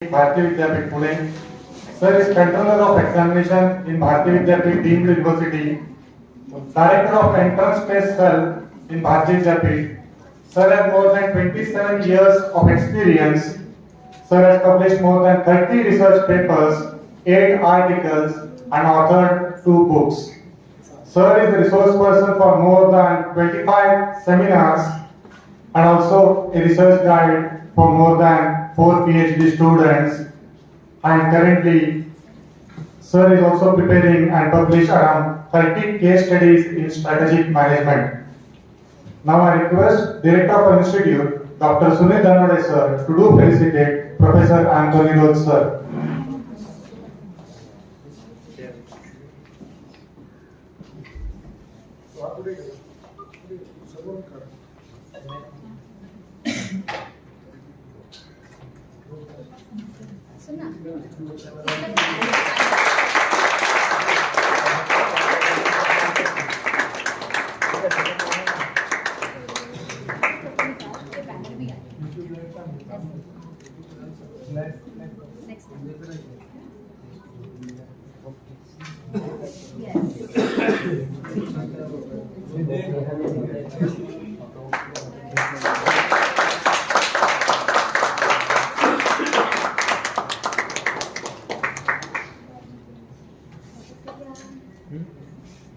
Bharati Vidyapit Pune. Sir is controller of examination in Bharati Vidyapit Deemed University, director of entrance test cell in Bharati Vidyapit. Sir has more than 27 years of experience. Sir has published more than 30 research papers, 8 articles, and authored 2 books. Sir is the resource person for more than 25 seminars and also a research guide for more than 4 PhD students. And currently, Sir is also preparing and published around 30 case studies in strategic management. Now I request Director of Institute, Dr. Sunil Dhanwade Sir, to do felicitate Professor Anthony Rhodes Sir.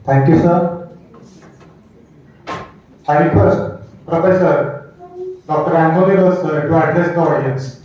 Thank you, sir. I request Professor Dr. Anthony Rhodes sir to address the audience.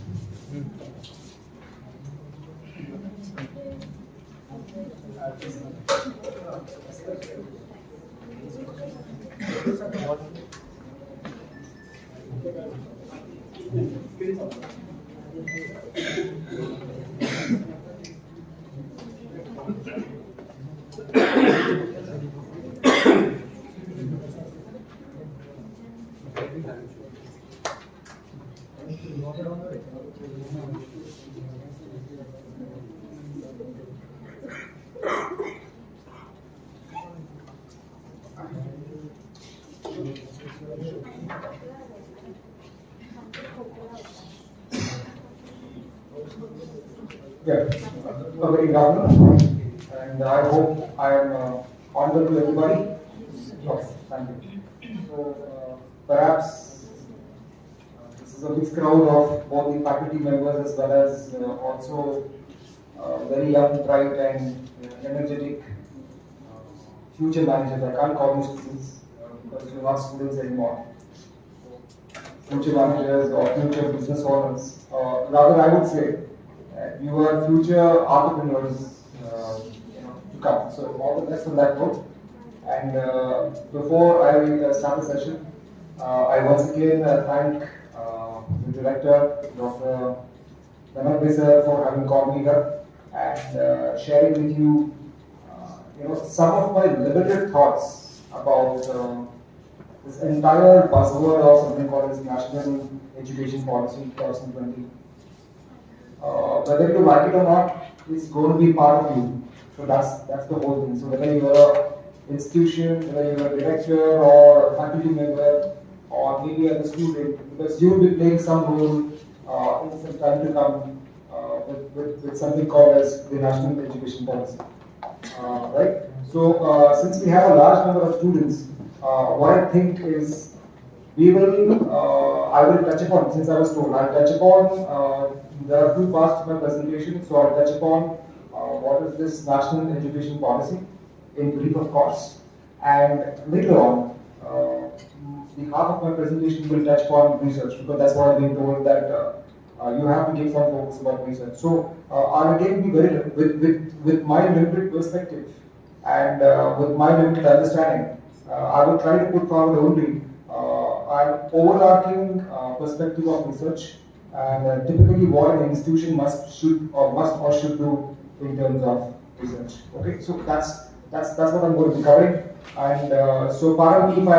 Yeah, a very good afternoon, and I hope I am audible to everybody. Okay, thank you. So, perhaps this is a mixed crowd of both the faculty members as well as also very young, bright, and energetic future managers. I can't call you students because you're not students anymore. Future managers or future business owners, rather, I would say. You are future entrepreneurs to come. So all the best on that note. And before I start the session, I once again thank the director, Dr. Dhanwade sir, for having called me here and sharing with you, some of my limited thoughts about this entire buzzword of something called as National Education Policy 2020. Whether you like it or not, it's going to be part of you. So that's the whole thing. So whether you're an institution, whether you're a director or a faculty member, or maybe as a student, because you will be playing some role in some time to come with something called as the National Education Policy. Right? So since we have a large number of students, what I think is I will touch upon, since I was told, I'll touch upon, there are 2 parts to my presentation, so I'll touch upon what is this National Education Policy, in brief of course, and later on, the half of my presentation will touch upon research, because that's what I've been told that you have to give some focus about research. So I'll again be very, with my limited perspective and with my limited understanding, I will try to put forward only an overarching perspective of research and typically what an institution must or should do in terms of research. Okay, so that's what I'm going to be covering. And so pardon me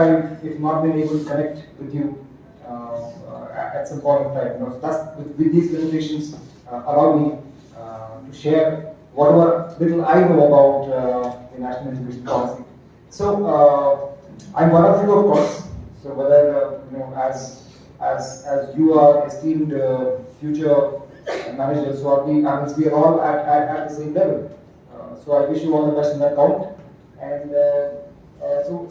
if not been able to connect with you at some point of time. So that's with these limitations allow me to share whatever little I know about the National Education Policy. So I'm one of you, of course. So whether as you are esteemed future managers. So we are all at the same level. So I wish you all the best in that count. And so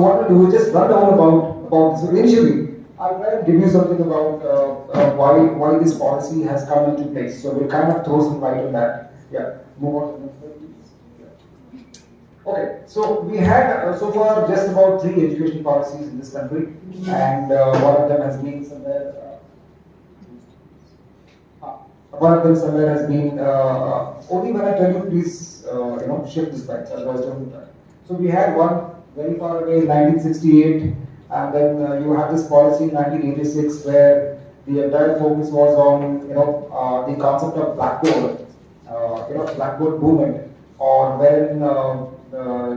what we'll do is just run down about so initially. I'll try and give you something about why this policy has come into place. So we'll kind of throw some light on that. Yeah, move on to the next slide, please. Yeah. Okay, so we had so far just about 3 education policies in this country, and one of them has been somewhere. One of them somewhere has been only when I tell you, please shift the slides. Otherwise, don't do that. So we had one very far away in 1968. And then you have this policy in 1986 where the entire focus was on the concept of blackboard, blackboard movement, or when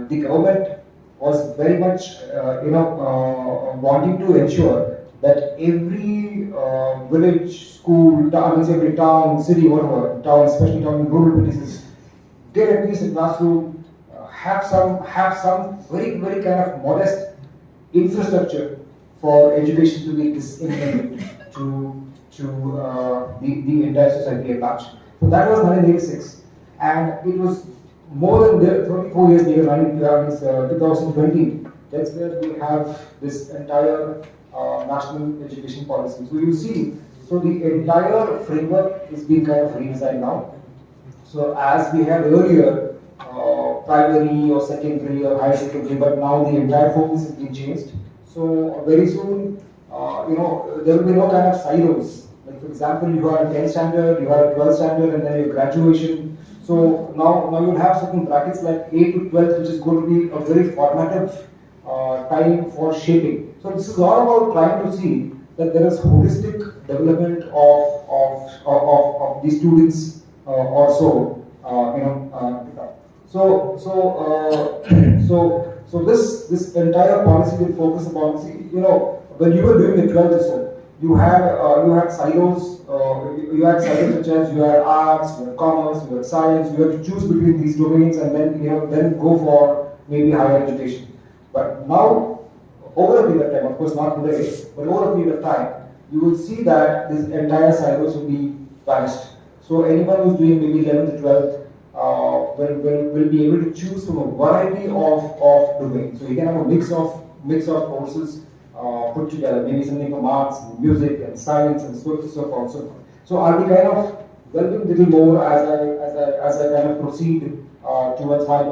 the government was very much wanting to ensure that every village, school, every town, city, whatever, town, especially town in rural places, get at least a classroom, have some very kind of modest infrastructure for education to be implemented to the entire society at large. So that was 1986, and it was more than 34 years later, 2020. That's where we have this entire national education policy. So you see, so the entire framework is being kind of redesigned now. So as we had earlier, primary or secondary or higher secondary, but now the entire focus has been changed. So very soon, there will be no kind of silos. Like for example, you have a 10th standard, you have a 12th standard, and then your graduation. So now you'll have certain brackets like 8 to 12th, which is going to be a very formative time for shaping. So this is all about trying to see that there is holistic development of the students also. So this entire policy will focus upon, when you were doing the 12th or so, you had silos, such as you had arts, you had commerce, you had science. You had to choose between these domains and then go for maybe higher education. But now, over a period of time, of course not today, but over a period of time, you will see that this entire silos will be vanished. So anyone who's doing maybe 11th to 12th will be able to choose from a variety of domains. So you can have a mix of courses put together, maybe something from arts, music, and science, and so forth. So I'll be kind of delving a little more as I kind of proceed towards my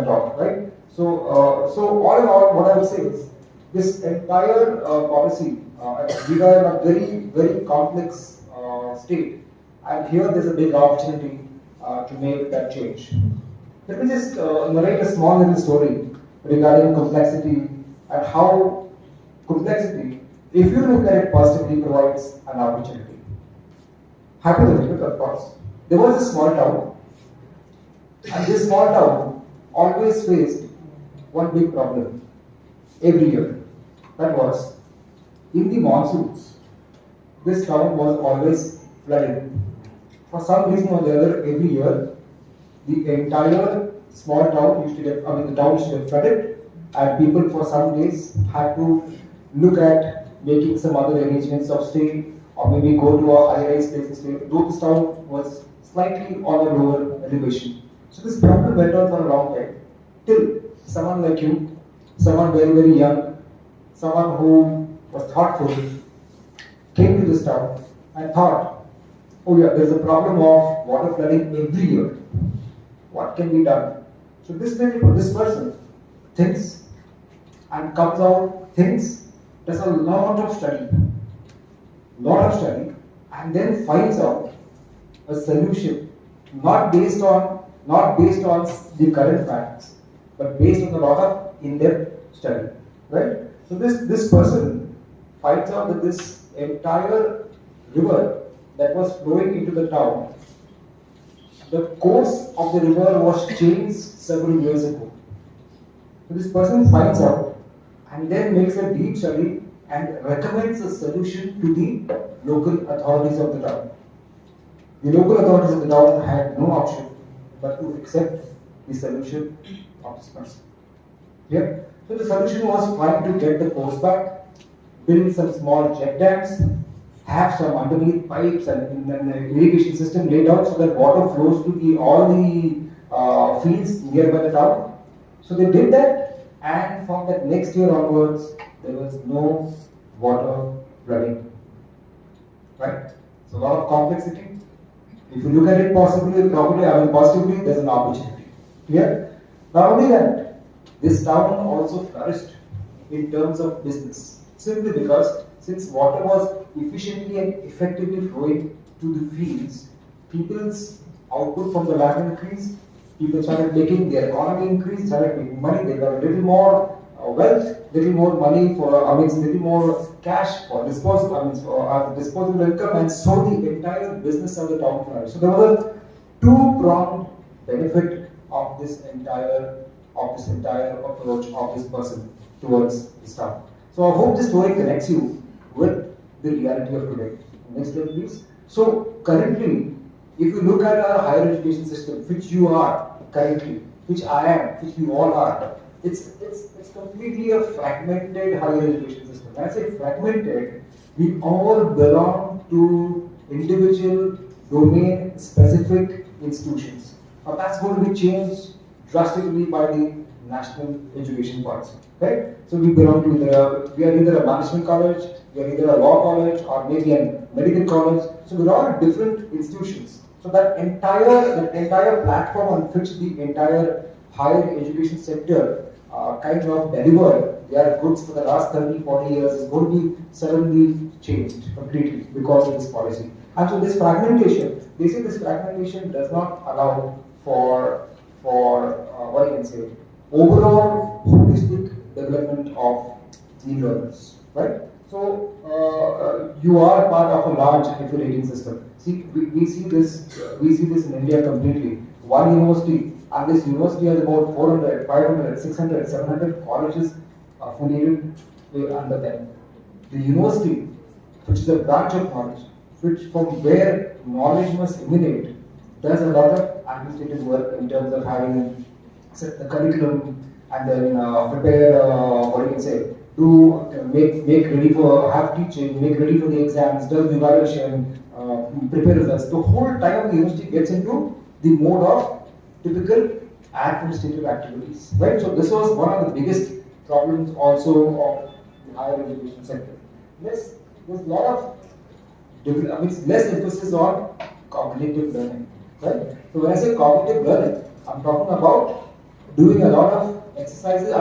talk, right? So all in all, what I would say is this entire policy, we are in a very, very complex state, and here there's a big opportunity to make that change. Let me just narrate a small little story regarding complexity and how complexity, if you look at it positively, provides an opportunity. Hypothetically, of course, there was a small town, and this small town always faced one big problem every year. That was, in the monsoons, this town was always flooded. For some reason or the other, every year, the entire small town used to get, the town used to get flooded, and people for some days had to look at making some other arrangements of stay, or maybe go to a high-rise place to stay, though this town was slightly on a lower elevation. So this problem went on for a long time, till someone like you, someone very, very young, someone who was thoughtful, came to this town and thought, oh yeah, there's a problem of water flooding every year. What can be done? So this person thinks and comes out, thinks, does a lot of study, and then finds out a solution, not based on the current facts, but based on a lot of in-depth study, right? So this person finds out that this entire river that was flowing into the town, the course of the river was changed several years ago. So this person finds out and then makes a deep study and recommends a solution to the local authorities of the town. The local authorities of the town had no option but to accept the solution of this person. Yeah? So the solution was trying to get the course back, build some small check dams, have some underneath pipes and an irrigation system laid out so that water flows to all the fields nearby the town. So they did that, and from that next year onwards, there was no water running. Right? So a lot of complexity. If you look at it positively, there's an opportunity. Clear? Not only that, this town also flourished in terms of business, simply because since water was efficiently and effectively flowing to the fields, people's output from the land increased, people started making, their economy increased, started making money, they got a little more wealth, little more money for, little more cash for disposable, for disposable income, and so the entire business of the town flourished. So there was a two-pronged benefit of this entire approach of this person towards this town. So I hope this story connects you with the reality of today. Next slide, please. So currently, if you look at our higher education system, which you are currently, which I am, which we all are, it's completely a fragmented higher education system. When I say fragmented, we all belong to individual domain-specific institutions. Now that's going to be changed drastically by the national education policy. Right? So we belong to we are either a management college, we are either a law college, or maybe a medical college. So we're all different institutions. So that entire platform on which the entire higher education sector kind of delivered their goods for the last 30, 40 years is going to be suddenly changed completely because of this policy. And so this fragmentation, they say this fragmentation does not allow for what I can say, overall holistic development of the learners, right? So you are part of a large affiliating system. See, we see this in India completely. One university, and this university has about 400, 500, 600, 700 colleges affiliated under them. The university, which is a branch of knowledge, which from where knowledge must emanate, does a lot of administrative work in terms of having set the curriculum and then prepare, make ready for, have teaching, make ready for the exams, does the evaluation, prepare results. The whole time the university gets into the mode of typical administrative activities, right? So this was one of the biggest problems also of the higher education sector. There's a lot of less emphasis on cognitive learning, right? So when I say cognitive learning, I'm talking about doing a lot of exercises.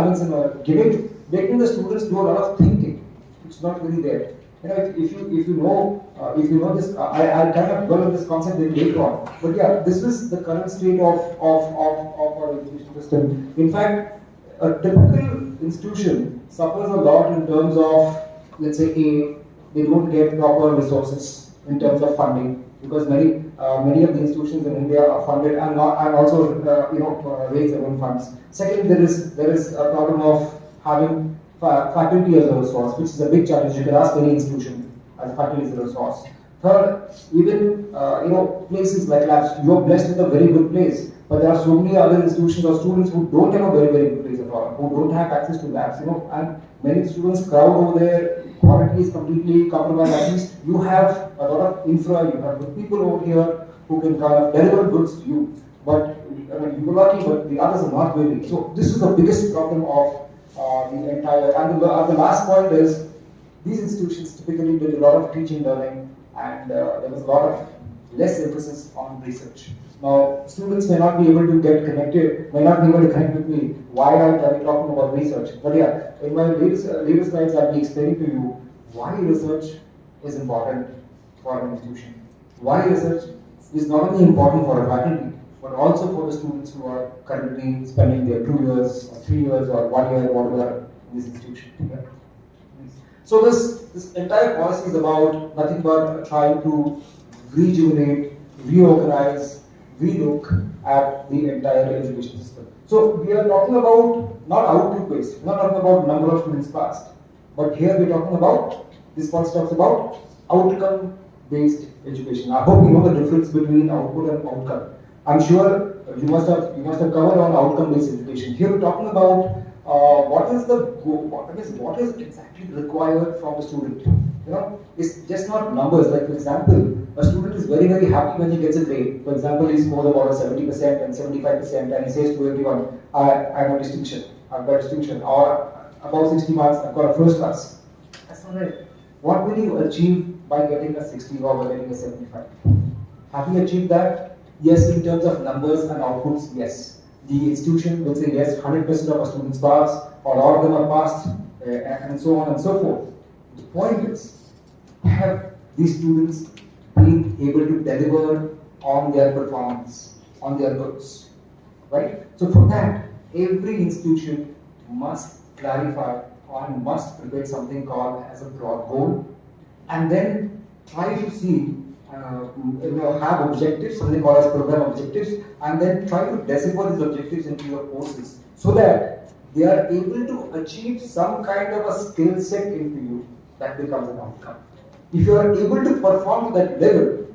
Making the students do a lot of thinking. It's not really there. You know, if you know this, I'll kind of dwell on this concept later on. But yeah, this is the current state of our education system. In fact, a typical institution suffers a lot in terms of, let's say, they don't get proper resources in terms of funding, because many of the institutions in India are funded and also raise their own funds. Second, there is a problem of having faculty as a resource, which is a big challenge. You can ask any institution as a faculty as a resource. Third, even places like labs, you are blessed with a very good place, but there are so many other institutions or students who don't have a very, very good place at all, who don't have access to labs, and many students crowd over there, quality is completely compromised. At least you have a lot of infra, you have good people over here who can kind of deliver goods to you, but you are lucky, but the others are not really. So this is the biggest problem of the entire, and the last point is, these institutions typically did a lot of teaching, learning, and there was a lot of less emphasis on research. Now, students may not be able to get connected, may not be able to connect with me. Why are we talking about research? But yeah, in my later slides, I'll be explaining to you why research is important for an institution. Why research is not only important for a faculty, but also for the students who are currently spending their 2 years, or 3 years, or 1 year, whatever, in this institution. Okay? So this entire policy is about nothing but trying to rejuvenate, reorganize, relook at the entire education system. So we are talking about not output-based, we're not talking about number of students passed, but here we're talking about, this policy talks about outcome-based education. I hope you know the difference between output and outcome. I'm sure you must have covered on outcome-based education. Here we're talking about what is exactly required from the student. It's just not numbers. Like for example, a student is very very happy when he gets a grade. For example, he scores about a 70% and 75%, and he says to everyone, "I'm a distinction. I've got distinction." Or about 60 marks, I've got a first class. That's not it. What will you achieve by getting a 60 or by getting a 75? Have you achieved that? Yes, in terms of numbers and outputs, yes. The institution will say yes, 100% of our students pass, or all of them are passed, and so on and so forth. The point is, have these students been able to deliver on their performance, on their goals, right? So for that, every institution must clarify and must prepare something called as a broad goal, and then try to see, have objectives, something called as program objectives, and then try to decipher these objectives into your courses so that they are able to achieve some kind of a skill set into you that becomes an outcome. If you are able to perform to that level,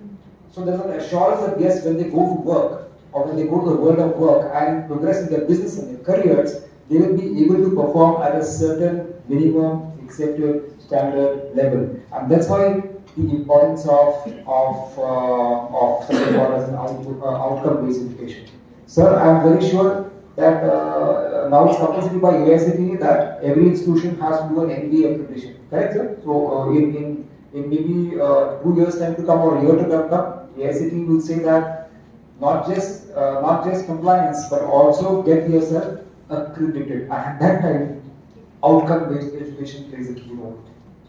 so there's an assurance that yes, when they go to work or when they go to the world of work and progress in their business and their careers, they will be able to perform at a certain minimum accepted standard level. And that's why the importance of something called as an outcome-based education. Sir, I am very sure that now it's compulsory by AICTE that every institution has to do an NBA accreditation. Correct, sir? So in maybe 2 years time to come or a year to come, AICTE will say that not just compliance but also get yourself accredited. And at that time, outcome-based education plays a key role.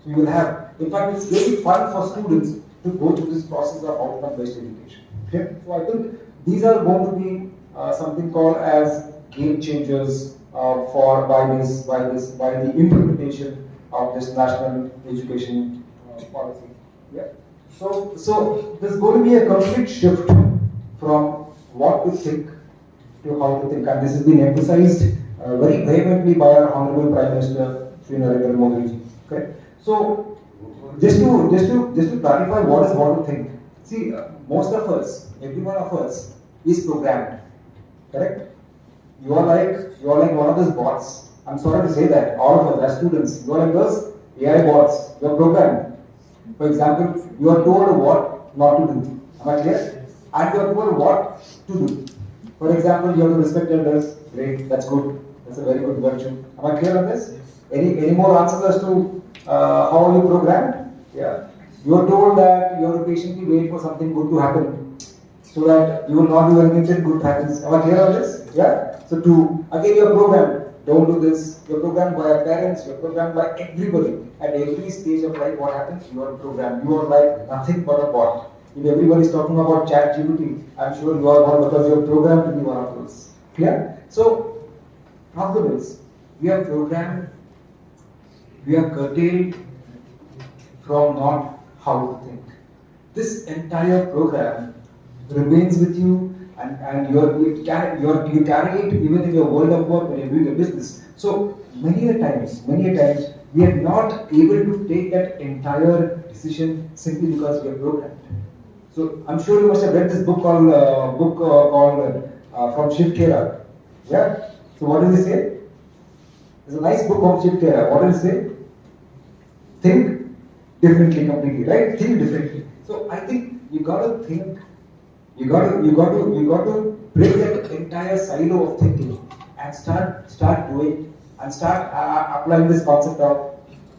So you will have, in fact, it's very fun for students to go through this process of outcome-based education. Okay? So I think these are going to be something called as game changers by the implementation of this national education policy. Yeah. So there's going to be a complete shift from what to think to how to think, and this has been emphasized very vehemently by our Honorable Prime Minister Sri Narendra Modi ji. Okay. So just to clarify what is what to think. See, most of us, every one of us, is programmed. Correct? You are like one of those bots. I'm sorry to say that. All of us as students, you are like those AI bots. You are programmed. For example, you are told what not to do. Am I clear? And you are told what to do. For example, you have to respect elders. Great, that's good. That's a very good virtue. Am I clear on this? Any more answers as to how are you programmed? Yeah. You are told that you have to patiently wait for something good to happen, so that you will not do anything till good happens. Am I clear on this? Yeah. So again you are programmed. Don't do this. You are programmed by your parents. You are programmed by everybody. At every stage of life, what happens? You are programmed. You are like nothing but a bot. If everybody is talking about ChatGPT, I'm sure you are one because you are programmed to be one of those. Clear? So, problem is, we are programmed, we are curtailed from not how to think. This entire program remains with you, and you carry it even in your world of work when you're doing a business. So many a times, we are not able to take that entire decision simply because we are programmed. So I'm sure you must have read this book called From Shiv Khera. Yeah. So what does he say? It's a nice book from Shiv Khera. What does it say? Think differently completely, right? Think differently. So I think you got to think. You got to break that entire silo of thinking and start doing and start applying this concept of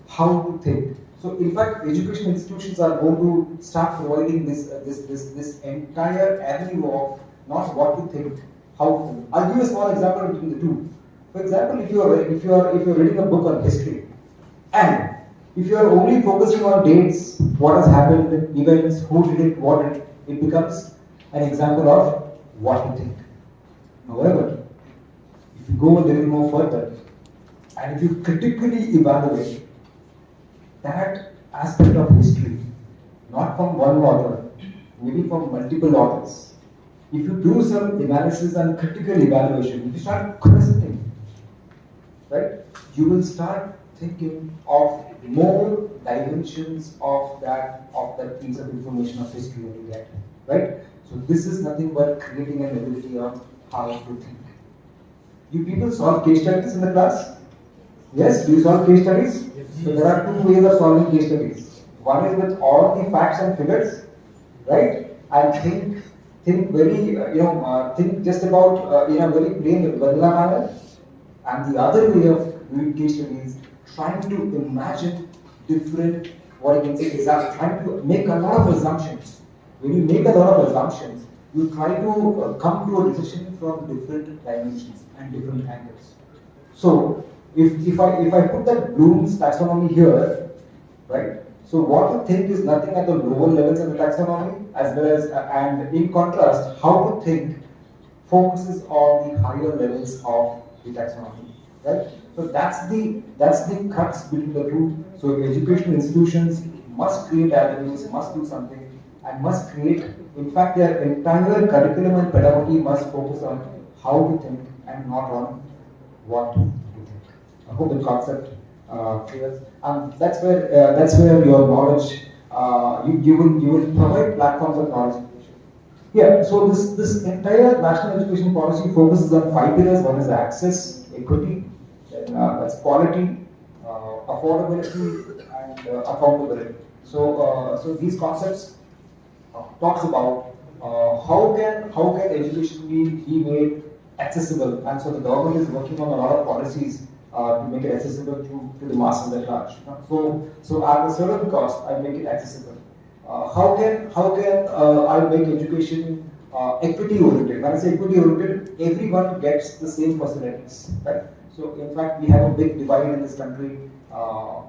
how to think. So in fact, education institutions are going to start providing this entire avenue of not what to think, how to think. I'll give you a small example between the two. For example, if you're reading a book on history, and if you are only focusing on dates, what has happened, events, who did it, what did it, it becomes an example of what to think. However, if you go a little more further, and if you critically evaluate that aspect of history, not from one author, maybe from multiple authors, if you do some analysis and critical evaluation, if you start questioning, right, you will start thinking of more dimensions of that piece of information of history that you get, right? So this is nothing but creating an ability of how to think. You people solve case studies in the class? Yes? Do you solve case studies? Yes. So there are two ways of solving case studies. One is with all the facts and figures, right? And think very, think just about in a very plain vanilla manner. And the other way of doing case study is trying to imagine different, what I can say is that trying to make a lot of assumptions. When you make a lot of assumptions, you try to come to a decision from different dimensions and different angles. So if I put that Bloom's taxonomy here, right? So what to think is nothing at the lower levels of the taxonomy, as well as and in contrast, how to think focuses on the higher levels of the taxonomy, right? So that's the crux between the two. So educational institutions must create avenues, must do something, and must create. In fact, their entire curriculum and pedagogy must focus on how to think and not on what to think. I hope the concept clears. And that's where your knowledge you will provide platforms of knowledge. Yeah, so this entire national education policy focuses on 5 pillars. One is access, equity, that's quality, affordability, and accountability. So these concepts talks about how can education be made accessible, and so the government is working on a lot of policies to make it accessible to the masses at large. So at a certain cost, I make it accessible. How can I make education equity oriented? When I say equity oriented, everyone gets the same facilities, right? So in fact, we have a big divide in this country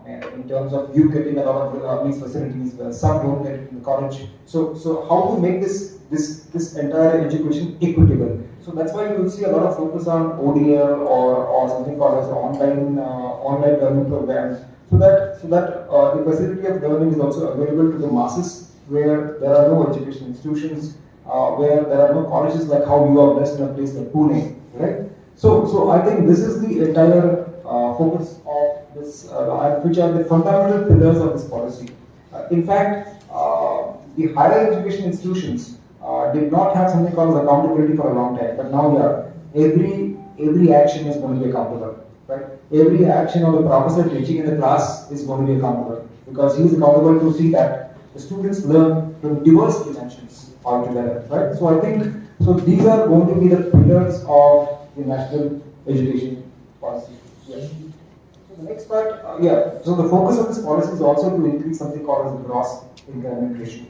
in terms of you getting a lot of these facilities. Some don't get it in the college. So how to make this entire education equitable? So that's why you will see a lot of focus on ODL or something called as online learning programs. So that the facility of learning is also available to the masses, where there are no education institutions, where there are no colleges like how you are blessed in a place like Pune, right? So I think this is the entire focus of this, which are the fundamental pillars of this policy. In fact, the higher education institutions did not have something called as accountability for a long time, but now yeah, every action is going to be accountable. Right? Every action of the professor teaching in the class is going to be accountable, because he is accountable to see that the students learn from diverse dimensions altogether. Right? So I think these are going to be the pillars of the national education policy. Yes. So the next part, So the focus of this policy is also to increase something called as the gross enrollment ratio.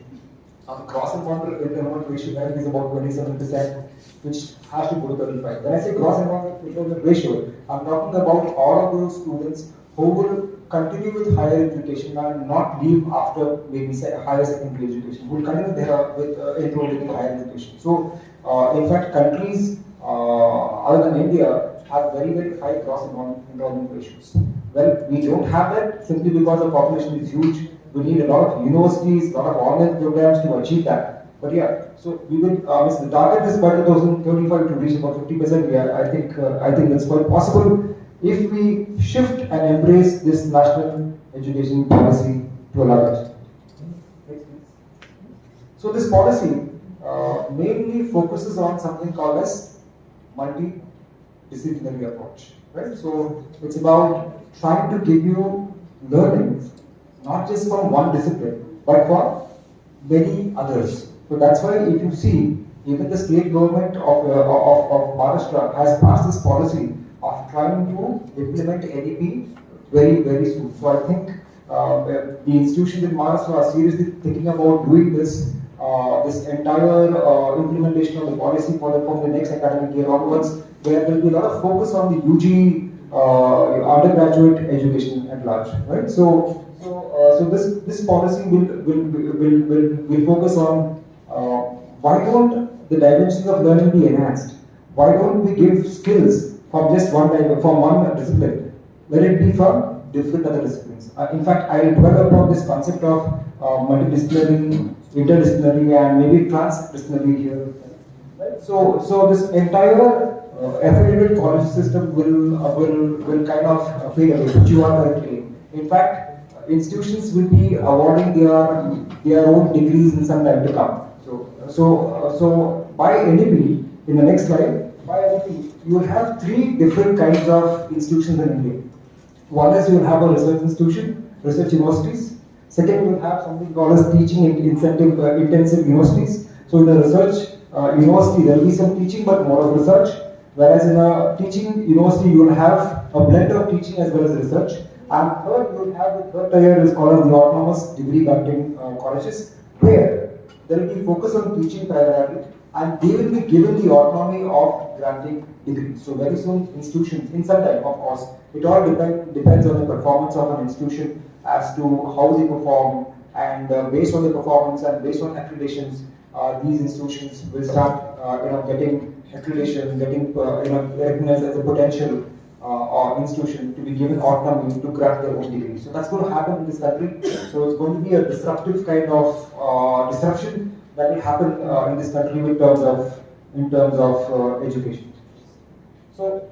The gross enrollment ratio is about 27%, which has to go to 35. When I say gross enrollment ratio, I'm talking about all of those students who will continue with higher education and not leave after maybe higher secondary education, who will continue with enrolling in higher education. So, in fact, countries other than India have very, very high gross enrollment ratios. Well, we don't have that simply because the population is huge. We need a lot of universities, a lot of online programs to achieve that. But yeah, so we will. The target is by 2035 to reach about 50%. Yeah, I think that's quite possible if we shift and embrace this national education policy to a large extent. So this policy mainly focuses on something called as multidisciplinary approach. Right? So it's about trying to give you learning not just from one discipline, but for many others. So that's why if you see, even the state government of Maharashtra has passed this policy of trying to implement NEP very, very soon. So I think the institutions in Maharashtra are seriously thinking about doing this entire implementation of the policy from the next academic year onwards, where there will be a lot of focus on the UG undergraduate education at large, right? So this policy will focus on why don't the dimensions of learning be enhanced? Why don't we give skills from just one discipline? Let it be from different other disciplines. In fact, I will dwell upon this concept of multidisciplinary, interdisciplinary, and maybe transdisciplinary here. Right? So this entire affiliated college system will kind of fade away, which you are currently. In fact, institutions will be awarding their own degrees in some time to come. So by NEP, in the next slide, by NEP, you will have 3 different kinds of institutions in India. One is you will have a research institution, research universities. Second, you will have something called as teaching incentive intensive universities. So in a research university, there will be some teaching but more of research. Whereas in a teaching university, you will have a blend of teaching as well as research. And third, you will have the third tier is called as the autonomous degree granting colleges, where there will be focus on teaching primarily, and they will be given the autonomy of granting degrees. So very soon, institutions, in some time, of course, it all depends on the performance of an institution as to how they perform, and based on the performance and based on accreditations, these institutions will start, getting accreditation, getting recognized as a potential institution to be given autonomy to grant their own degree. So that's going to happen in this country. So it's going to be a disruptive kind of disruption that will happen in this country in terms of education. So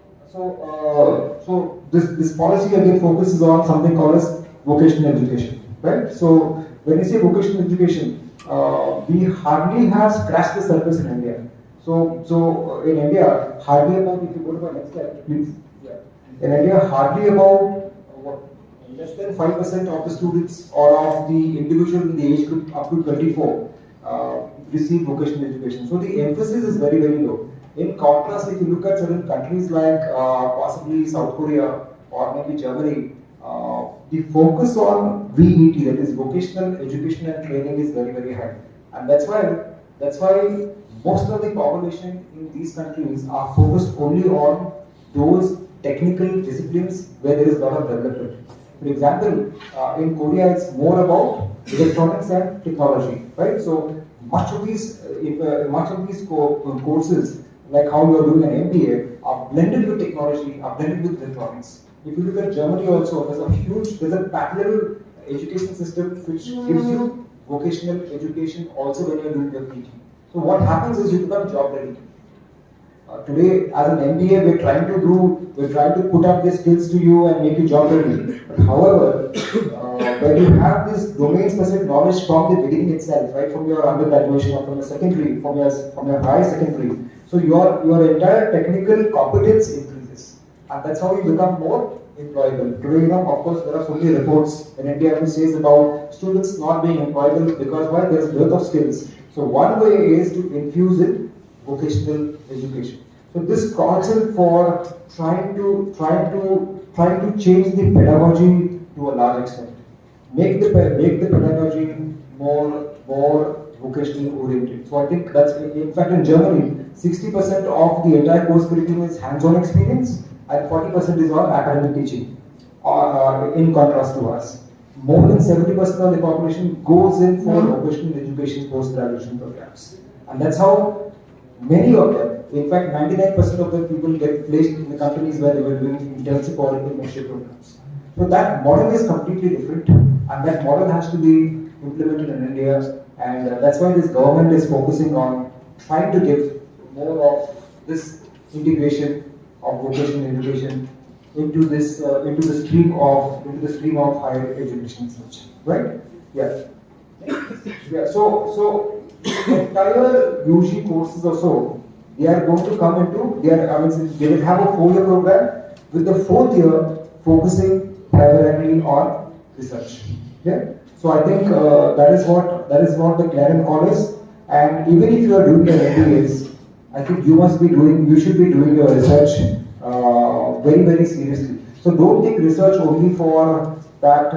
this policy again focuses on something called as vocational education, right? So when you say vocational education, we hardly have scratched the surface in India. So in India, hardly about, if you go to my next slide, please. Yeah. In India, hardly about less than 5% of the students or of the individual in the age group up to 24 receive vocational education. So the emphasis is very, very low. In contrast, if you look at certain countries like possibly South Korea or maybe Germany, the focus on VET, that is vocational education and training, is very, very high. And that's why most of the population in these countries are focused only on those technical disciplines where there is a lot of development. For example, in Korea, it's more about electronics and technology, right? So much of these courses, like how you are doing an MBA, are blended with technology, are blended with electronics. If you look at Germany also, there's a parallel education system which gives you vocational education also when you're doing your PG. So what happens is you become job ready. Today, as an MBA, we're trying to put up the skills to you and make you job ready. But however, when you have this domain-specific knowledge from the beginning itself, right, from your undergraduation or from your secondary, from your higher secondary, so your entire technical competence increases, and that's how you become more employable. Today, of course, there are so many reports in India which says about students not being employable because why? There is dearth of skills. So one way is to infuse in vocational education. So this concept for trying to change the pedagogy to a large extent, make the pedagogy more vocationally oriented. So I think that's, in fact, in Germany, 60% of the entire course curriculum is hands-on experience and 40% is on academic teaching. In contrast to us, more than 70% of the population goes in for vocational education post-graduation programs, and that's how many of them, in fact 99% of the people, get placed in the companies where they were doing internship or internship programs. So that model is completely different, and that model has to be implemented in India, and that's why this government is focusing on trying to give more of this integration of vocational education into the stream of higher education research, right? Yeah. Yeah. So the entire UG courses or so, they are going to come into they will have a 4-year program with the 4th year focusing primarily on research. Yeah. So I think that is what the clarion call is. And even if you are doing your MBAs, I think you should be doing your research very, very seriously. So don't take research only for that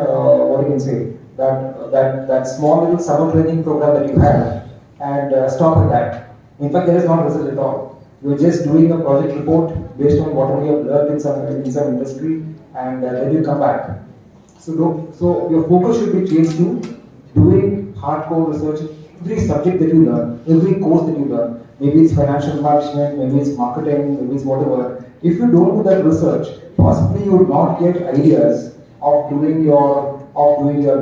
that small little summer training program that you have and stop at that. In fact, there is not research at all. You're just doing a project report based on whatever you have learned in some industry, and then you come back. So your focus should be changed to doing hardcore research in every subject that you learn, every course that you learn. Maybe it's financial management, maybe it's marketing, maybe it's whatever. If you don't do that research, possibly you will not get ideas of doing your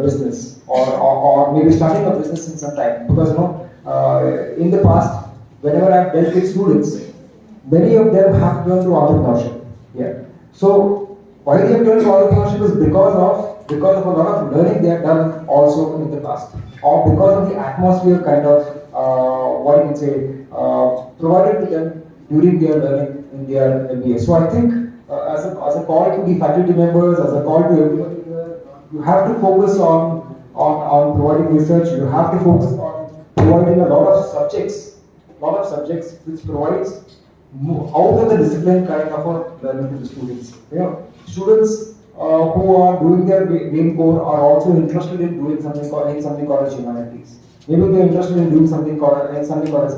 business or maybe starting a business in some time. Because in the past, whenever I've dealt with students, many of them have turned to entrepreneurship. Yeah. So why they have turned to entrepreneurship is because of a lot of learning they have done also in the past, or because of the atmosphere kind of provided to them during their learning in their MBA. So I think as a call to the faculty members, as a call to everybody here, you have to focus on on providing research. You have to focus on providing a lot of subjects which provides out of the discipline kind of a learning to the students. Students who are doing their main core are also interested in doing something called as humanities. Maybe they're interested in doing something called as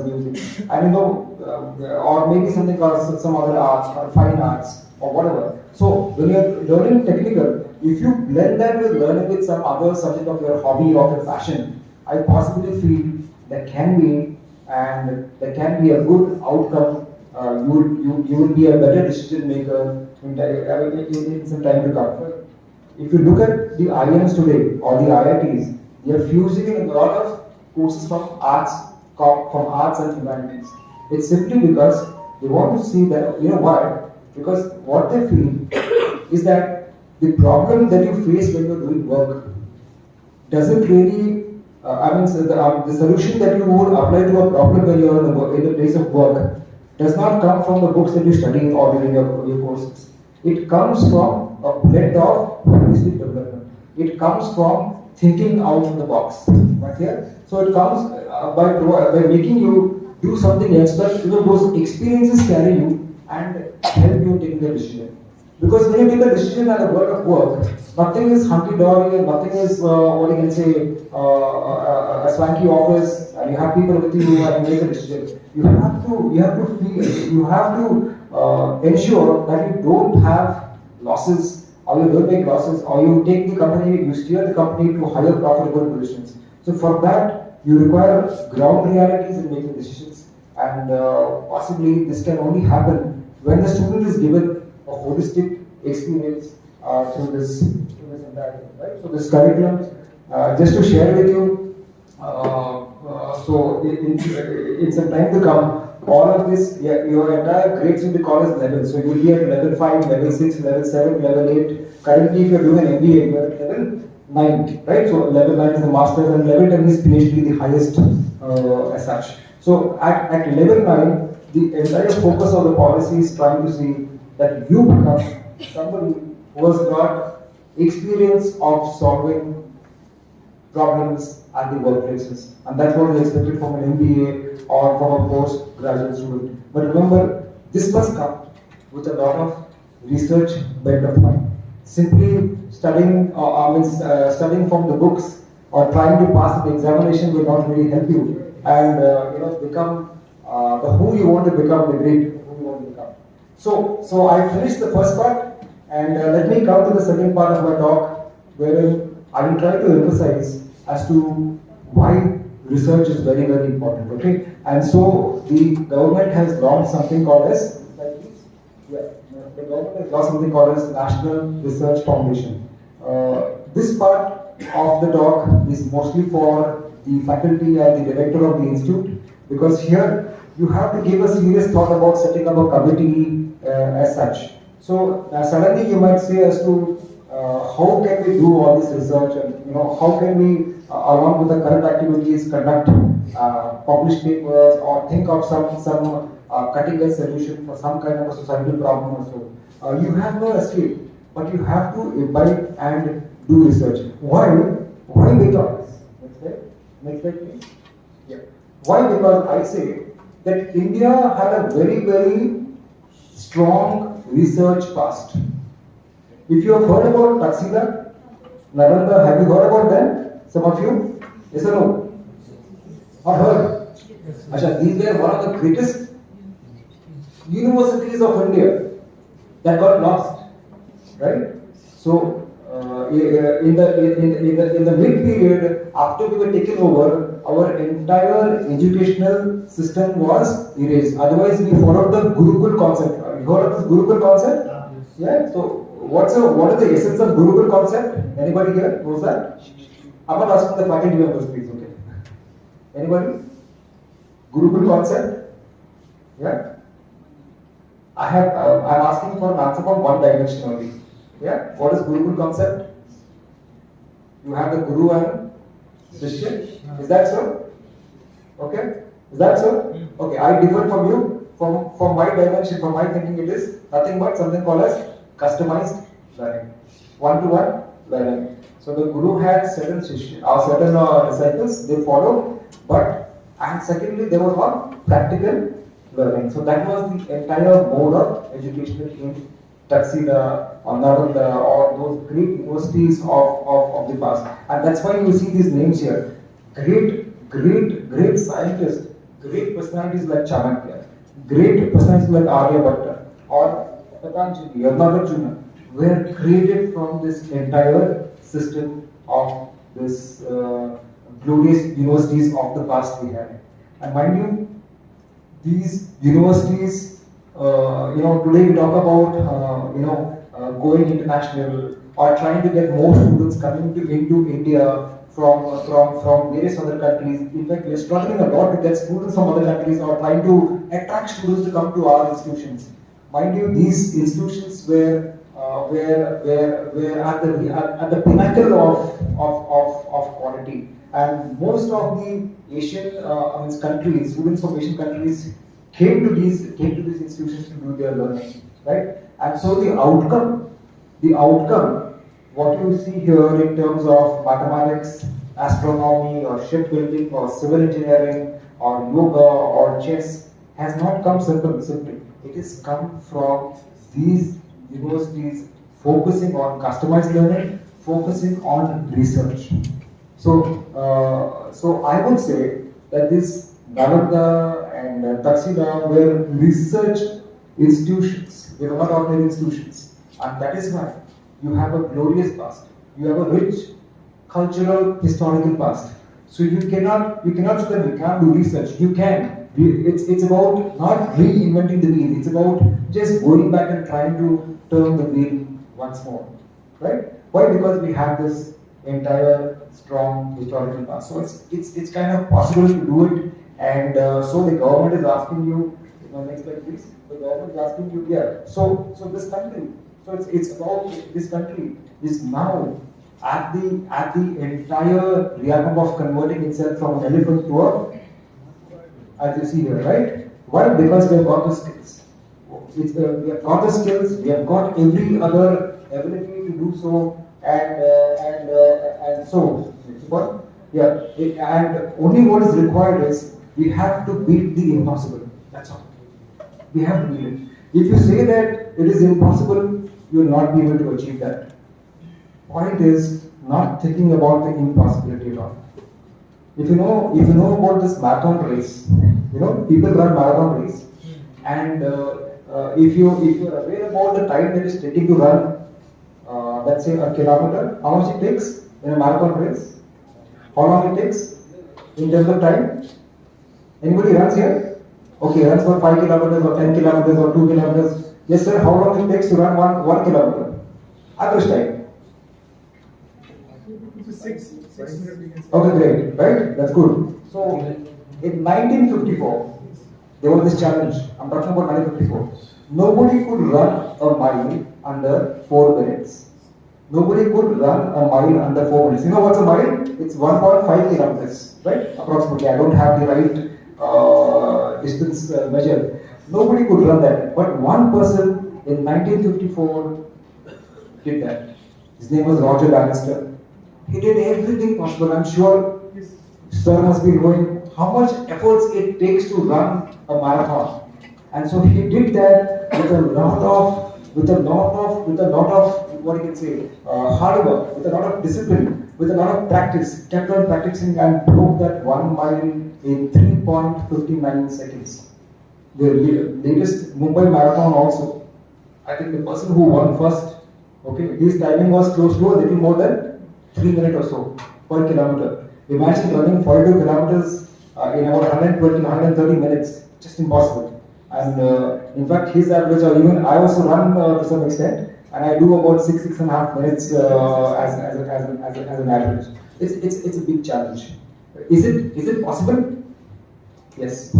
music, and or maybe something called as some other arts or fine arts or whatever. So when you're learning technical, if you blend that with learning with some other subject of your hobby or your passion, I possibly feel there can be a good outcome. You will be a better decision maker in some time to come. If you look at the IIMs today or the IITs, they are fusing in a lot of courses from arts and humanities. It's simply because they want to see that, why? Because what they feel is that the problem that you face when you're doing work doesn't really, the solution that you would apply to a problem when you're in the place of work does not come from the books that you study or during your courses. It comes from a blend of holistic development. It comes from thinking out of the box. Right here? So it comes by making you do something else, but those experiences carry you and help you take the decision. Because when you take a decision at the world of work, nothing is hunky-dory and nothing is a swanky office, and you have people with you and you make a decision. You have to ensure that you don't have losses, or you don't make losses, or you take the company, you steer the company to higher profitable positions. So for that, you require ground realities in making decisions, and possibly this can only happen when the student is given a holistic experience through this entire thing, right? So this curriculum, just to share with you, so in some time to come, all of this, your entire grades will be called as levels. So you will be at level 5, level 6, level 7, level 8. Currently, if you are doing an MBA, you are at level 9, right? So level 9 is the master's and level 10 is PhD, the highest as such. So at level 9, the entire focus of the policy is trying to see that you become somebody who has got experience of solving problems at the workplaces, and that's what is expected from an MBA or from a postgraduate student. But remember, this must come with a lot of research bent of mind. Simply studying, studying from the books or trying to pass the examination will not really help you, and become the who you want to become, the great who you want to become. So I finished the first part, and let me come to the second part of my talk, wherein I will try to emphasize as to why research is very, very important. Okay, and so the government has launched something called as the government has launched something called as National Research Foundation. This part of the talk is mostly for the faculty and the director of the institute, because here you have to give a serious thought about setting up a committee as such. So suddenly you might say as to how can we do all this research, and how can we along with the current activities conduct publish papers or think of some cutting edge solution for some kind of a societal problem or so. You have no escape, but you have to abide and do research. Why? Because next slide please. Yeah. Why? Because I say that India had a very, very strong research past. If you have heard about Taxila, Nalanda, have you heard about them? Some of you? Yes or no? Or heard? Asha, these were one of the greatest universities of India that got lost, right? So in the mid period, after we were taken over, our entire educational system was erased. Otherwise, we followed the Gurukul concept. You heard of this Gurukul concept? Yeah. So what is the essence of Gurukul concept? Anybody here knows that? I'm not asking the faculty members, please. Okay. Anybody? Gurukul concept? Yeah. I'm asking for an answer from one dimension only. Yeah. What is Gurukul concept? You have the Guru and Shishya. Is that so? Okay. Is that so? Okay. I differ from you. From my dimension, from my thinking, it is nothing but something called as customized learning, one-to-one learning. So the Guru had certain disciples, they followed, and secondly, there was one practical learning. So that was the entire mode of education in Taxila or Nalanda or those great universities of the past. And that's why you see these names here. Great scientists, great personalities like Chanakya, great personalities like Aryabhatta or Patanjali or Nagarjuna were created from this entire system of this glorious universities of the past we had. And mind you, these universities, today we talk about, going international or trying to get more students coming into India from various other countries. In fact, we are struggling a lot to get students from other countries or trying to attract students to come to our institutions. Mind you, these institutions were at the pinnacle of quality. And most of the Asian countries, students from Asian countries, came to these institutions to do their learning, right? And so the outcome, what you see here in terms of mathematics, astronomy, or shipbuilding, or civil engineering, or yoga, or chess, has not come simply. It has come from these universities focusing on customized learning, focusing on research. So I would say that this Nalanda and Taxila were research institutions. They were not ordinary institutions, and that is why you have a glorious past. You have a rich cultural, historical past. So you cannot say that we can't do research. You can. It's about not reinventing the wheel. It's about just going back and trying to turn the wheel once more, right? Why? Because we have this entire strong historical past. So it's kind of possible to do it, and so the government is asking you. Next slide, please. The government is asking you, yeah. So this country. So it's about this country is now at the entire realm of converting itself from an elephant to a, as you see here, right? Why? Because we have got the skills. We have got the skills. We have got every other ability to do so, and so what? Yeah. And only what is required is we have to beat the impossible. That's all. We have to beat it. If you say that it is impossible, you will not be able to achieve that. Point is not thinking about the impossibility at all. If you know about this marathon race, people run marathon race, and if you are aware about the time that it is taking to run, let's say a kilometer, how much it takes in a marathon race? How long it takes in terms of time? Anybody runs here? Okay, runs for 5 kilometers or 10 kilometers or 2 kilometers. Yes, sir. How long it takes to run one kilometer? Average time. 600. Okay, great. Right? That's good. So, in 1954, there was this challenge. I'm talking about 1954. Nobody could run a mile under 4 minutes. Nobody could run a mile under 4 minutes. You know what's a mile? It's 1.5 kilometers, right? Approximately. I don't have the right distance measure. Nobody could run that. But one person in 1954 did that. His name was Roger Bannister. He did everything possible. I'm sure Sir must be knowing how much efforts it takes to run a marathon. And so he did that with a lot of what you can say, hard work, with a lot of discipline, with a lot of practice, kept on practicing and broke that 1 mile in 3.59 seconds. The latest Mumbai marathon also, I think the person who won first, okay, his timing was close to a little more than 3 minutes or so per kilometer. Imagine running 42 kilometers in about 130 minutes, just impossible. And in fact, his average, or even I also run to some extent, and I do about 6.5 minutes as an average. It's a big challenge. Is it possible? Yes.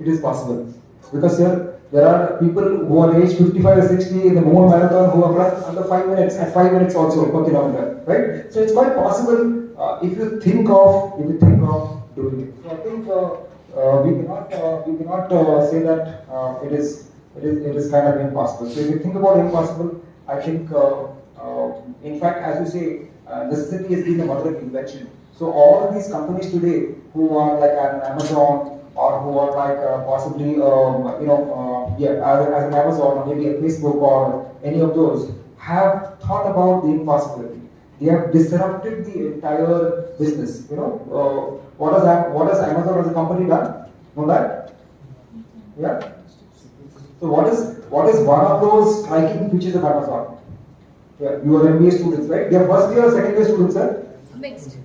It is possible, because there are people who are aged 55 or 60 in the Mumbai marathon who have run under 5 minutes, at 5 minutes also per kilometer, right? So it's quite possible if you think of doing it. So I think we cannot say that it is kind of impossible. So if you think about impossible, I think in fact, as you say, necessity has been the mother of invention. So all these companies today who are like an Amazon or who are like possibly as an Amazon or maybe a Facebook or any of those have thought about the impossibility. They have disrupted the entire business. What has Amazon as a company done? Know that? Yeah. So what is one of those striking features of Amazon? Yeah, you are MBA students, right? They are first year or second year students, sir? Mixed.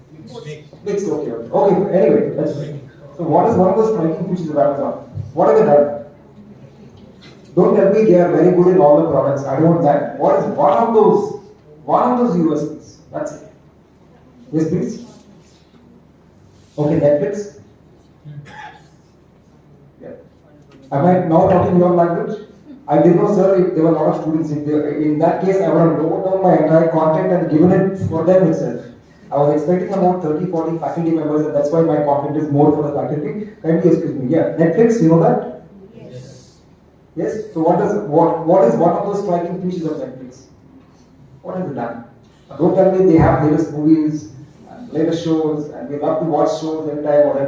Mixed, okay. Okay, anyway, that's right. So what is one of those striking features of Amazon? What have they done? Don't tell me they are very good in all the products. I don't want that. What is one of those USPs? That's it. Yes, please. Okay, Netflix. Yeah. Am I now talking your language? I didn't know, sir, if there were a lot of students. In that case, I would have wrote down my entire content and given it for them itself. I was expecting about 30, 40 faculty members, and that's why my content is more for the faculty. Kindly excuse me. Yeah, Netflix, you know that? Yes. Yes. So what is one of those striking features of Netflix? What has it done? Don't tell me they have latest movies, and latest shows, and we love to watch shows anytime or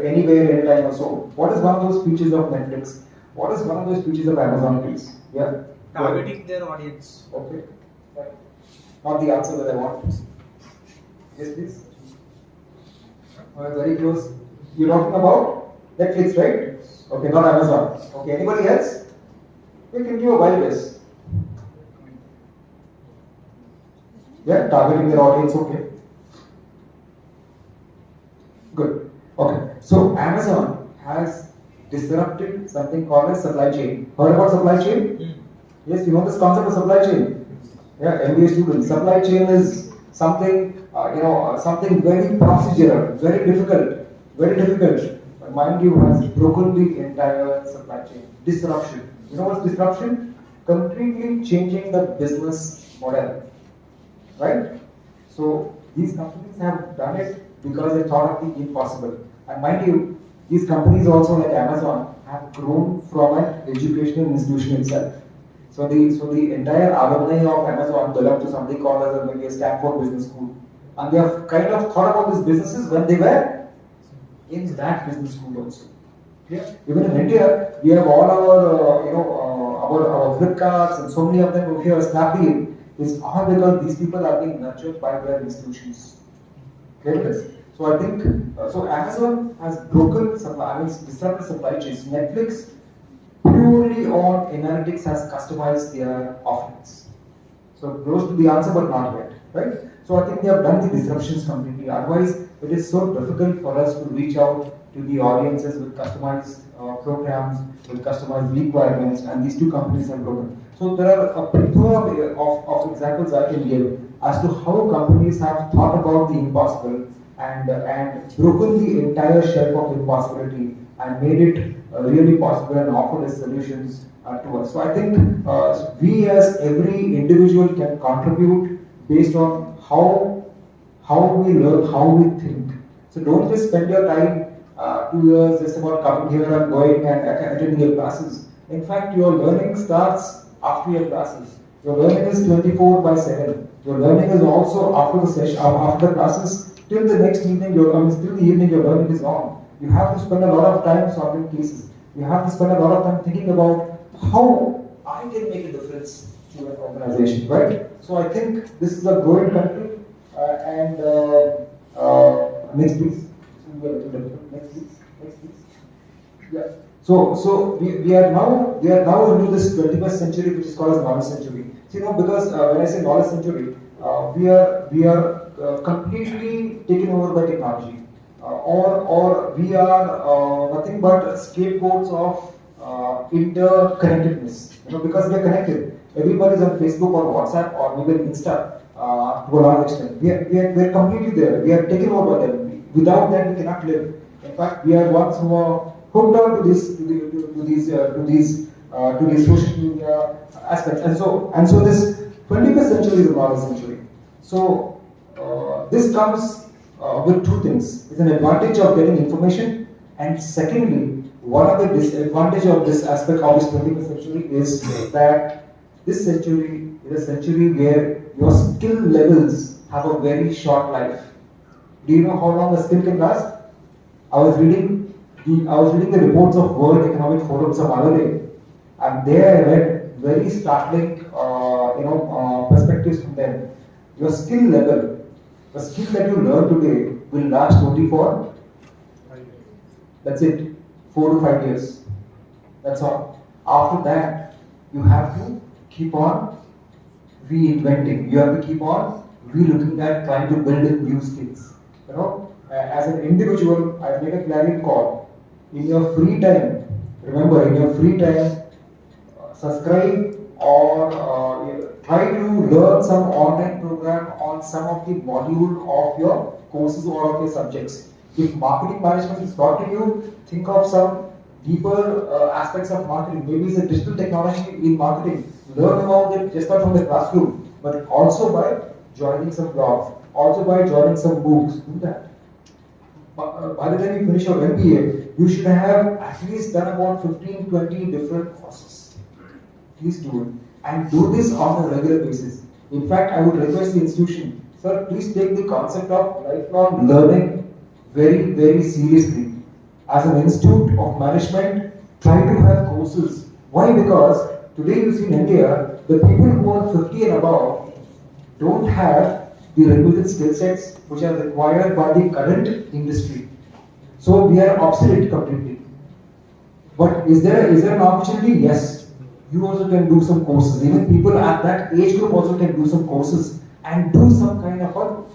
anywhere, anytime or so. What is one of those features of Netflix? What is one of those features of Amazon, please? Yeah. Targeting their audience. Okay. Not the answer that I want. Yes, please. Very close. You're talking about Netflix, right? Okay, not Amazon. Okay, anybody else? We can do a wild guess. Yeah, targeting their audience, okay. Good. Okay, so Amazon has disrupted something called as supply chain. Heard about supply chain? Yes, you know this concept of supply chain? Yeah, MBA students. Supply chain is something, something very procedural, very difficult. But mind you, has broken the entire supply chain. Disruption. You know what's disruption? Completely changing the business model. Right? So these companies have done it because they thought of the impossible. And mind you, these companies also like Amazon have grown from an educational institution itself. So the entire alumni of Amazon belong to something called as maybe a Stanford Business School. And they have kind of thought about these businesses when they were in that business school also. Yeah. Even in India, we have all our Flipkarts and so many of them over here, Snapdeal, is all because these people are being nurtured by their institutions. Get this? So I think, so Amazon has broken supply, disrupted supply chains. Netflix, purely on analytics, has customized their offerings. So close to the answer, but not yet, right? So I think they have done the disruptions completely. Otherwise, it is so difficult for us to reach out to the audiences with customized programs, with customized requirements, and these two companies have broken. So there are a plethora of examples I can give as to how companies have thought about the impossible and broken the entire shelf of impossibility and made it really possible and offered as solutions to us. So I think we as every individual can contribute based on how we learn, how we think. So don't just spend your time 2 years just about coming here and going and attending your classes. In fact, your learning starts after your classes. Your learning is 24/7. Your learning is also after the session, after the classes. Till the next evening, till the evening, your learning is on. You have to spend a lot of time solving cases. You have to spend a lot of time thinking about how I can make a difference to an organization, right? So I think this is a growing country, next please. Next please. Yeah. So we are now into this 21st century, which is called as knowledge century. So, because when I say knowledge century, we are completely taken over by technology, or we are nothing but scapegoats of interconnectedness. Because we are connected. Everybody is on Facebook or WhatsApp or even Insta to a large extent. We are completely there. We are taken over by them. Without that, we cannot live. In fact, we are ones who are hooked on to these social media aspects. And so this 21st century is a knowledge century. So this comes with two things. It's an advantage of getting information, and secondly, one of the disadvantages of this aspect of this 21st century is that this century is a century where your skill levels have a very short life. Do you know how long a skill can last? I was reading the reports of World Economic Forum some other day, and there I read very startling, perspectives from them. Your skill level, the skill that you learn today, will last only for, that's it, 4 to 5 years. That's all. After that, you have to keep on reinventing. You have to keep on re-looking at trying to build new skills. As an individual, I make a clarion call. In your free time, remember, in your free time, subscribe or try to learn some online program on some of the module of your courses or of your subjects. If marketing management is not to you, think of some deeper aspects of marketing. Maybe it's a digital technology in marketing. Learn about it just not from the classroom, but also by joining some blogs, also by joining some books. Do that. By the time you finish your MBA, you should have at least done about 15-20 different courses. Please do it. And do this on a regular basis. In fact, I would request the institution, sir, please take the concept of lifelong learning very, very seriously. As an institute of management, try to have courses. Why? Because today you see in India, the people who are 50 and above don't have the requisite skill sets which are required by the current industry. So we are obsolete completely. But is there an opportunity? Yes. You also can do some courses. Even people at that age group also can do some courses and do some kind of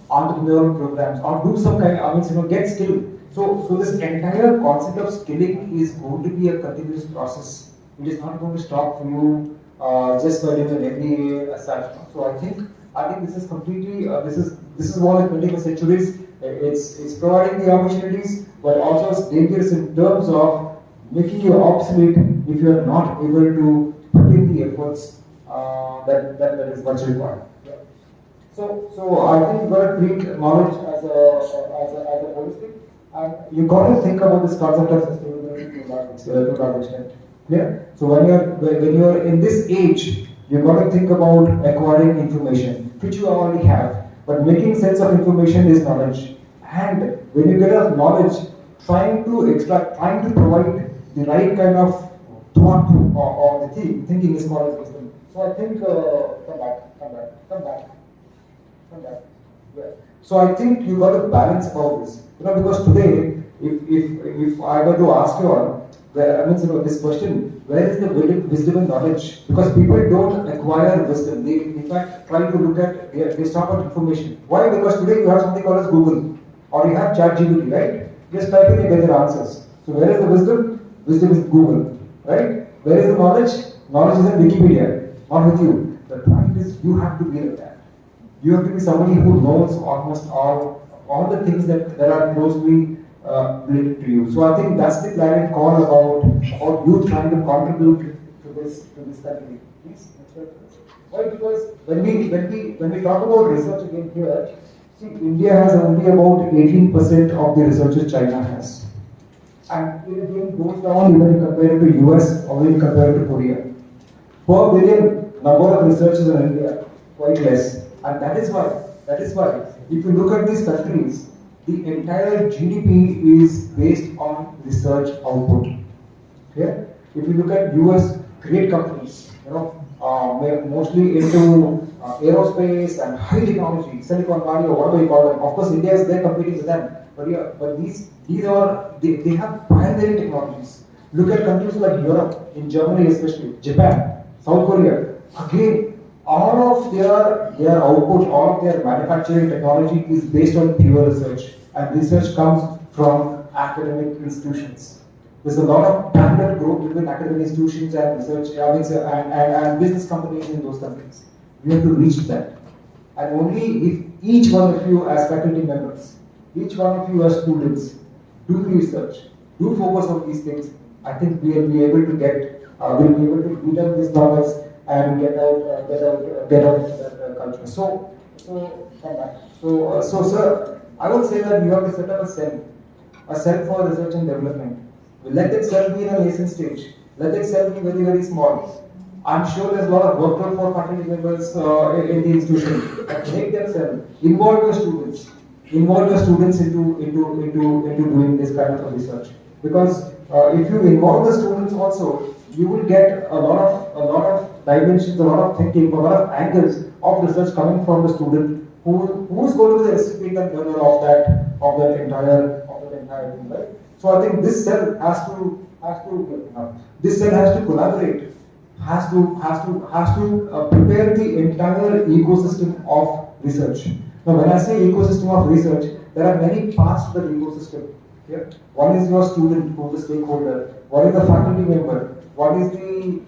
entrepreneurial programs or do some kind, get skill. So this entire concept of skilling is going to be a continuous process. It is not going to stop for you just by doing an MBA as such. So I think this is completely this is one of the 21st centuries. It's providing the opportunities, but also it's dangerous in terms of making you obsolete if you are not able to put in the efforts that is much required. Yeah. So I think you've got to treat knowledge as a holistic, and you've got to think about this concept of sustainability to that extent. Yeah. So when you're in this age, you've got to think about acquiring information, which you already have. But making sense of information is knowledge. And when you get a knowledge, trying to provide the right kind of thought or the thinking is called as wisdom. So I think, come back. Yeah. So I think you got to balance about this. Because today, if I were to ask you all, this question, where is the wisdom and knowledge? Because people don't acquire wisdom. They, in fact, try to look at, they stop at information. Why? Because today you have something called as Google, or you have ChatGPT, right? Just type in and get your answers. So where is the wisdom? Wisdom is Google, right? Where is the knowledge? Knowledge is in Wikipedia, not with you. The point is, you have to be like that. You have to be somebody who knows almost all the things that are closely related to you. So I think that's the clarion call about you trying to contribute to this country. Please. Why? Because when we talk about research again here, see, India has only about 18% of the researchers China has, and it again goes down even if you compare it to US or when you compare it to Korea. Per billion number of researchers in India, quite less, and that is why if you look at these countries, the entire GDP is based on research output. Okay? If you look at US, great companies, mostly into aerospace and high technology, Silicon Valley or whatever you call them. Of course, India is there competing with them, but these they have pioneering technologies. Look at countries like Europe, in Germany especially, Japan, South Korea. Again, all of their output, all of their manufacturing technology is based on pure research, and research comes from academic institutions. There's a lot of parallel growth between academic institutions and research and business companies in those countries. We have to reach that, and only if each one of you as faculty members, each one of you as students, do research, do focus on these things, I think we will be able to beat up these numbers and get out that culture. So come back. So sir, I would say that you have to set up a cell for research and development. Let that cell be in a nascent stage. Let that cell be very, very small. I'm sure there's a lot of workload for faculty members in the institution. But make themselves involve your students, into doing this kind of research. Because if you involve the students also, you will get a lot of dimensions, a lot of thinking, a lot of angles of research coming from the student who is going to be the recipient and learner of that entire thing, right? So I think this cell has to collaborate, has to prepare the entire ecosystem of research. Now, when I say ecosystem of research, there are many parts to the ecosystem. Yeah? One is your student, who is the stakeholder. One is the faculty member. One is the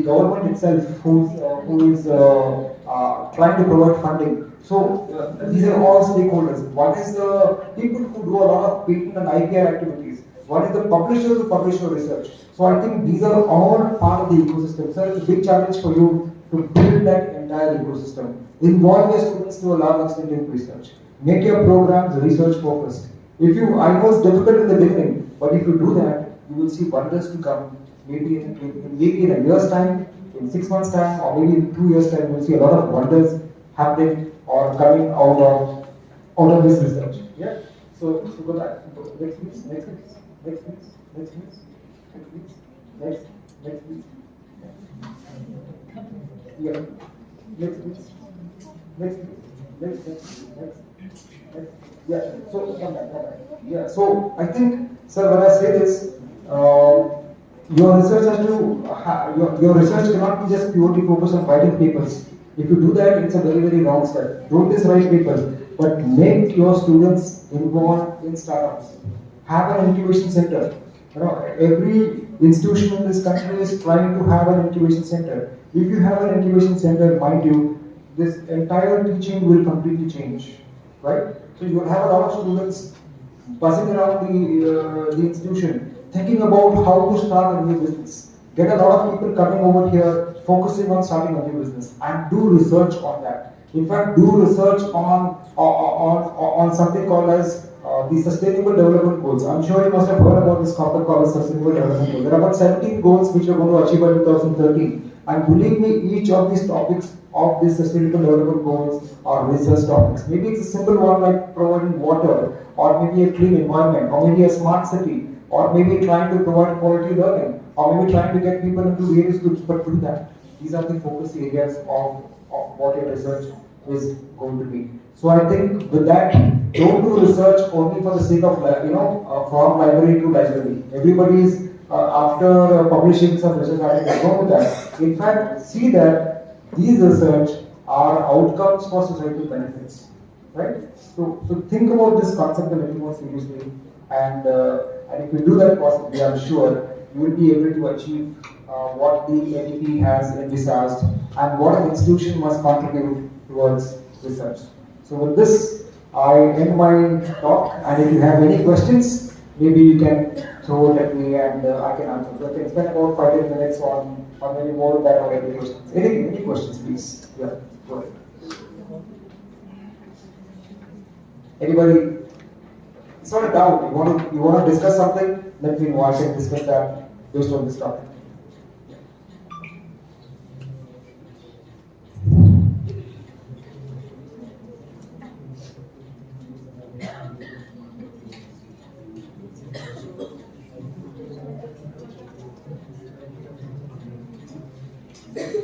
government itself, who is trying to provide funding. So these are all stakeholders. One is the people who do a lot of patent and IPR activities. One is the publishers who publish your research. So I think these are all part of the ecosystem. So it's a big challenge for you to build that entire ecosystem. Involve your students to a large extent in research. Make your programs research focused. I know it's difficult in the beginning, but if you do that, you will see wonders to come. Maybe in a year's time, in 6 months' time, or maybe in 2 years' time, you will see a lot of wonders happening or coming out of this research. Yeah. So go back. Next please. Yeah. Next. Yeah. So come back. Yeah. So I think, sir, when I say this, your research cannot be just purely focused on writing papers. If you do that, it's a very, very wrong step. Don't just write papers, but make your students involved in startups. Have an incubation center. Every institution in this country is trying to have an incubation center. If you have an incubation center, mind you, this entire teaching will completely change, right? So you will have a lot of students buzzing around the institution, thinking about how to start a new business. Get a lot of people coming over here, focusing on starting a new business, and do research on that. In fact, do research on something called as the Sustainable Development Goals. I'm sure you must have heard about this concept called Sustainable Development Goals. There are about 17 goals which we are going to achieve by 2013. And believe me, each of these topics of these Sustainable Development Goals are research topics. Maybe it's a simple one like providing water, or maybe a clean environment, or maybe a smart city, or maybe trying to provide quality learning, or maybe trying to get people into various groups. But do that. These are the focus areas of what your research is going to be. So I think with that, don't do research only for the sake of, from library to library. Everybody is after publishing some research articles, go with that. In fact, see that these research are outcomes for societal benefits, right? So think about this concept a little more seriously, and if you do that possibly, I'm sure you will be able to achieve what the NEP has envisaged and what an institution must contribute towards research. So with this, I end my talk, and if you have any questions, maybe you can throw it at me and I can answer. So I can spend about 5-10 minutes on maybe more of that or any questions. Any questions, please? Yeah, go ahead. Anybody? It's not a doubt. You want to discuss something? Let me know. I can discuss that based on this topic.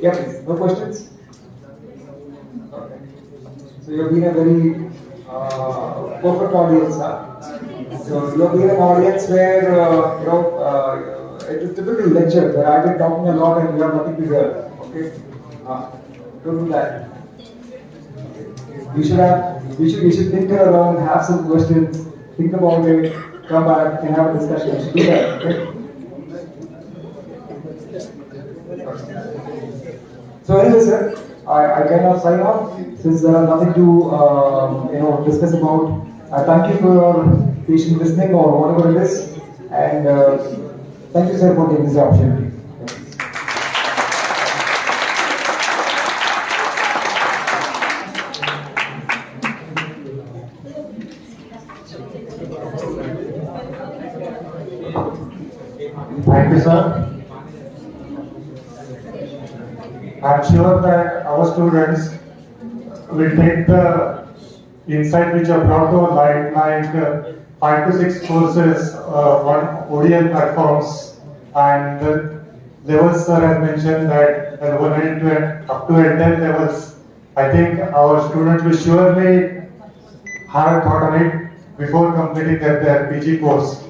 Yeah, please. No questions? Okay. So you've been a very perfect audience, huh? So you've been an audience where, it's a typical lecture where I've been talking a lot and you have nothing to hear. Okay? Don't do that. We should think around, have some questions, think about it, come back and have a discussion. We should do that. Okay? So anyway, sir, I cannot sign off since there are nothing to discuss about. I thank you for your patient listening or whatever it is, and thank you, sir, for taking this opportunity. Thank you, sir. I'm sure that our students will take the insight which are brought to light, like 5 to 6 courses on ODL platforms, and levels sir has mentioned that level 9 to up to 10 levels. I think our students will surely have thought on it before completing their PG course.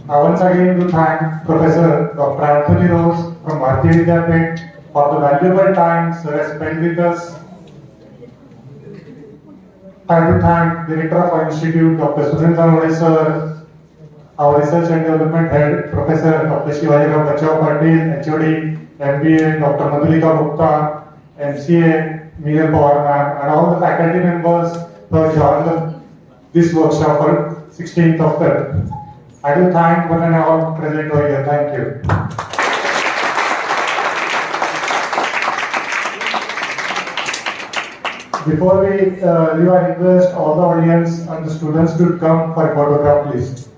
I once again to thank Professor Dr. Anthony Rose from Bharati Vidyapit for the valuable time sir has spent with us. I have to thank Director of our Institute, Dr. Sunil Zanode sir, our Research and Development Head, Professor Dr. Shivaji Bachao Patil, HOD, MBA, Dr. Madhulika Gupta, MCA, Miguel Pawar ma'am, and all the faculty members who have joined this workshop for 16th of Feb. I do thank one and all present over here. Thank you. Before we leave, I request all the audience and the students to come for a photograph, please.